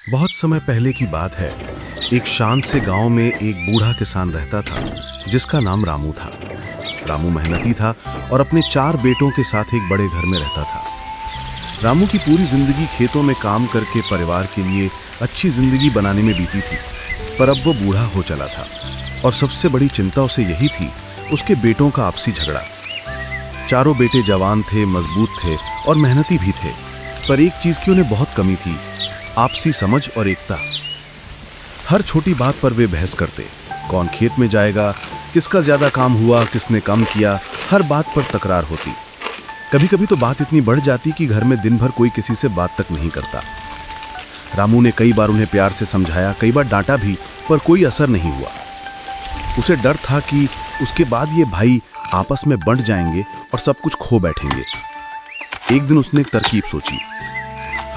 बहुत समय पहले की बात है। एक शांत से गांव में एक बूढ़ा किसान रहता था जिसका नाम रामू था। रामू मेहनती था और अपने 4 बेटों के साथ एक बड़े घर में रहता था। रामू की पूरी जिंदगी खेतों में काम करके परिवार के लिए अच्छी जिंदगी बनाने में बीती थी, पर अब वो बूढ़ा हो चला था और सबसे बड़ी चिंता उसे यही थी, उसके बेटों का आपसी झगड़ा। चारों बेटे जवान थे, मजबूत थे और मेहनती भी थे, पर एक चीज की उन्हें बहुत कमी थी, आपसी समझ और एकता। हर छोटी बात पर वे बहस करते, कौन खेत में जाएगा, किसका ज्यादा काम हुआ, किसने कम किया, हर बात पर तकरार होती। कभी कभी तो बात इतनी बढ़ जाती कि घर में दिन भर कोई किसी से बात तक नहीं करता। रामू ने कई बार उन्हें प्यार से समझाया, कई बार डांटा भी, पर कोई असर नहीं हुआ। उसे डर था कि उसके बाद ये भाई आपस में बंट जाएंगे और सब कुछ खो बैठेंगे। एक दिन उसने एक तरकीब सोची।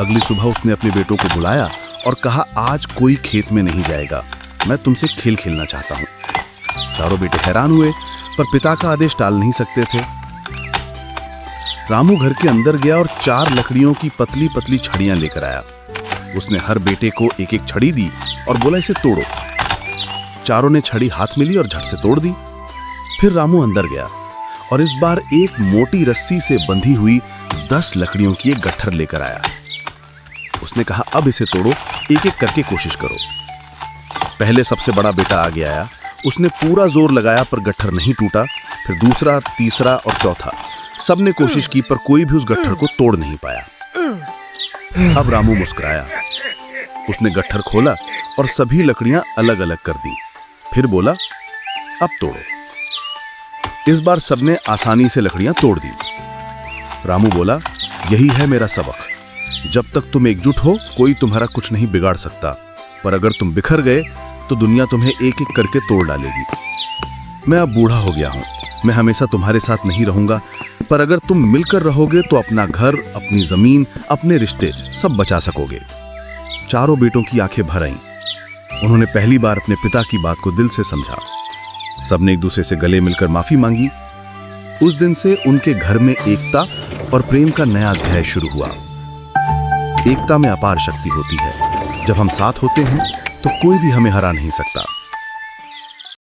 अगली सुबह उसने अपने बेटों को बुलाया और कहा, आज कोई खेत में नहीं जाएगा, मैं तुमसे खेल खेलना चाहता हूं। चारों बेटे हैरान हुए, पर पिता का आदेश टाल नहीं सकते थे। रामू घर के अंदर गया और 4 लकड़ियों की पतली पतली छड़ियां लेकर आया। उसने हर बेटे को एक एक छड़ी दी और बोला, इसे तोड़ो। चारों ने छड़ी हाथ में ली और झट से तोड़ दी। फिर रामू अंदर गया और इस बार एक मोटी रस्सी से बंधी हुई 10 लकड़ियों की एक गट्ठर लेकर आया। उसने कहा, अब इसे तोड़ो, एक एक करके कोशिश करो। पहले सबसे बड़ा बेटा आगे आया। उसने पूरा जोर लगाया पर गट्ठर नहीं टूटा। फिर दूसरा, तीसरा और चौथा, सबने कोशिश की पर कोई भी उस गट्ठर को तोड़ नहीं पाया। अब रामू मुस्कुराया। उसने गट्ठर खोला और सभी लकड़ियां अलग अलग कर दी। फिर बोला, अब तोड़ो। इस बार सबने आसानी से लकड़ियां तोड़ दी। रामू बोला, यही है मेरा सबक, जब तक तुम एकजुट हो कोई तुम्हारा कुछ नहीं बिगाड़ सकता, पर अगर तुम बिखर गए तो दुनिया तुम्हें एक एक करके तोड़ डालेगी। मैं अब बूढ़ा हो गया हूं, मैं हमेशा तुम्हारे साथ नहीं रहूंगा, पर अगर तुम मिलकर रहोगे तो अपना घर, अपनी जमीन, अपने रिश्ते सब बचा सकोगे। चारों बेटों की आंखें भर आईं। उन्होंने पहली बार अपने पिता की बात को दिल से समझा। सबने एक दूसरे से गले मिलकर माफी मांगी। उस दिन से उनके घर में एकता और प्रेम का नया अध्याय शुरू हुआ। एकता में अपार शक्ति होती है। जब हम साथ होते हैं तो कोई भी हमें हरा नहीं सकता।